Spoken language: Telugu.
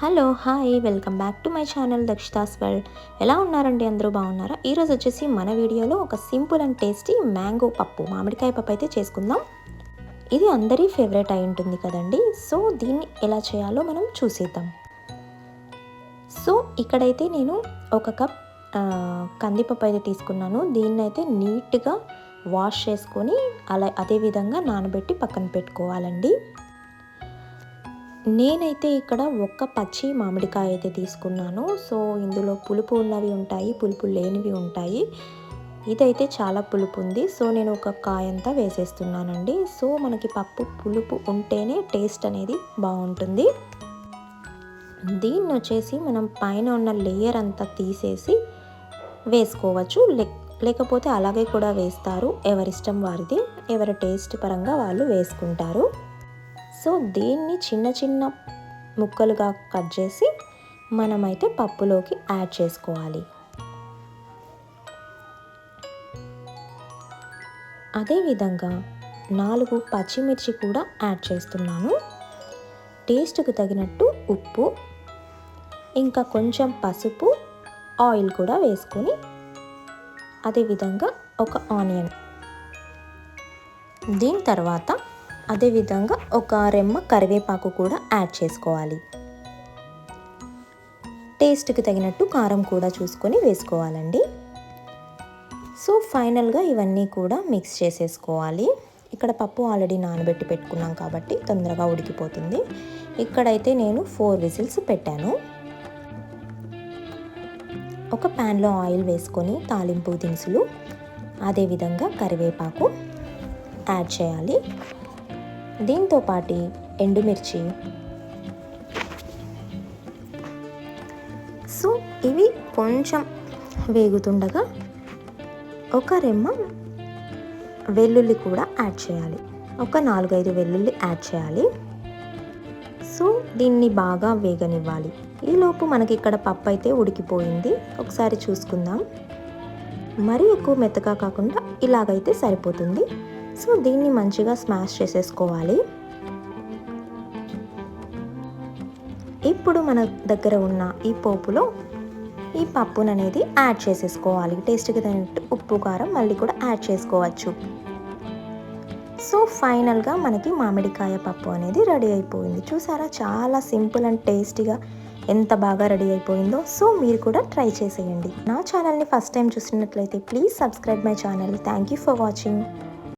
Hello hi welcome back to my channel Dakshita's world. ఎలా ఉన్నారండి? అందరూ బాగున్నారా? ఈరోజు వచ్చేసి మన వీడియోలో ఒక సింపుల్ అండ్ టేస్టీ మ్యాంగో పప్పు, మామిడికాయ పప్పు అయితే చేసుకుందాం. ఇది అందరి ఫేవరెట్ అయి ఉంటుంది కదండి. సో దీన్ని ఎలా చేయాలో మనం చూసేద్దాం. సో ఇక్కడైతే నేను ఒక కప్ కందిపప్పు అయితే తీసుకున్నాను. దీన్ని అయితే నీట్గా వాష్ చేసుకొని అదే విధంగా నానబెట్టి పక్కన పెట్టుకోవాలండి. నేనైతే ఇక్కడ ఒక్క పచ్చి మామిడికాయ అయితే తీసుకున్నాను. సో ఇందులో పులుపు ఉన్నవి ఉంటాయి, పులుపు లేనివి ఉంటాయి. ఇదైతే చాలా పులుపు ఉంది. సో నేను ఒక కాయంతా వేసేస్తున్నానండి. సో మనకి పప్పు పులుపు ఉంటేనే టేస్ట్ అనేది బాగుంటుంది. దీన్ని వచ్చేసి మనం పైన ఉన్న లేయర్ అంతా తీసేసి వేసుకోవచ్చు, లేకపోతే అలాగే కూడా వేస్తారు. ఎవరిష్టం వారిది, ఎవరి టేస్ట్ పరంగా వాళ్ళు వేసుకుంటారు. సో దీన్ని చిన్న చిన్న ముక్కలుగా కట్ చేసి మనమైతే పప్పులోకి యాడ్ చేసుకోవాలి. అదేవిధంగా 4 పచ్చిమిర్చి కూడా యాడ్ చేస్తున్నాను. టేస్ట్కి తగినట్టు ఉప్పు, ఇంకా కొంచెం పసుపు, ఆయిల్ కూడా వేసుకొని అదేవిధంగా ఒక ఆనియన్, దీని తర్వాత అదేవిధంగా ఒక రెమ్మ కరివేపాకు కూడా యాడ్ చేసుకోవాలి. టేస్ట్కి తగినట్టు కారం కూడా చూసుకొని వేసుకోవాలండి. సో ఫైనల్గా ఇవన్నీ కూడా మిక్స్ చేసేసుకోవాలి. ఇక్కడ పప్పు ఆల్రెడీ నానబెట్టి పెట్టుకున్నాం కాబట్టి తొందరగా ఉడికిపోతుంది. ఇక్కడైతే నేను 4 విజిల్స్ పెట్టాను. ఒక ప్యాన్లో ఆయిల్ వేసుకొని తాలింపు దినుసులు, అదేవిధంగా కరివేపాకు యాడ్ చేయాలి. దీంతో పాటు ఎండుమిర్చి. సో ఇవి కొంచెం వేగుతుండగా ఒక రెమ్మ వెల్లుల్లి కూడా యాడ్ చేయాలి. ఒక 4-5 వెల్లుల్లి యాడ్ చేయాలి. సో దీన్ని బాగా వేగనివ్వాలి. ఈలోపు మనకి ఇక్కడ పప్పు అయితే ఉడికిపోయింది. ఒకసారి చూసుకుందాం. మరీ ఎక్కువ మెత్తగా కాకుండా ఇలాగైతే సరిపోతుంది. సో దీన్ని మంచిగా స్మాష్ చేసేసుకోవాలి. ఇప్పుడు మన దగ్గర ఉన్న ఈ పోపులో ఈ పప్పును అనేది యాడ్ చేసేసుకోవాలి. టేస్ట్కి తగినట్టు ఉప్పు, కారం మళ్ళీ కూడా యాడ్ చేసుకోవచ్చు. సో ఫైనల్గా మనకి మామిడికాయ పప్పు అనేది రెడీ అయిపోయింది. చూసారా, చాలా సింపుల్ అండ్ టేస్టీగా ఎంత బాగా రెడీ అయిపోయిందో. సో మీరు కూడా ట్రై చేసేయండి. నా ఛానల్ని ఫస్ట్ టైం చూసినట్లయితే please subscribe my channel. Thank you for watching.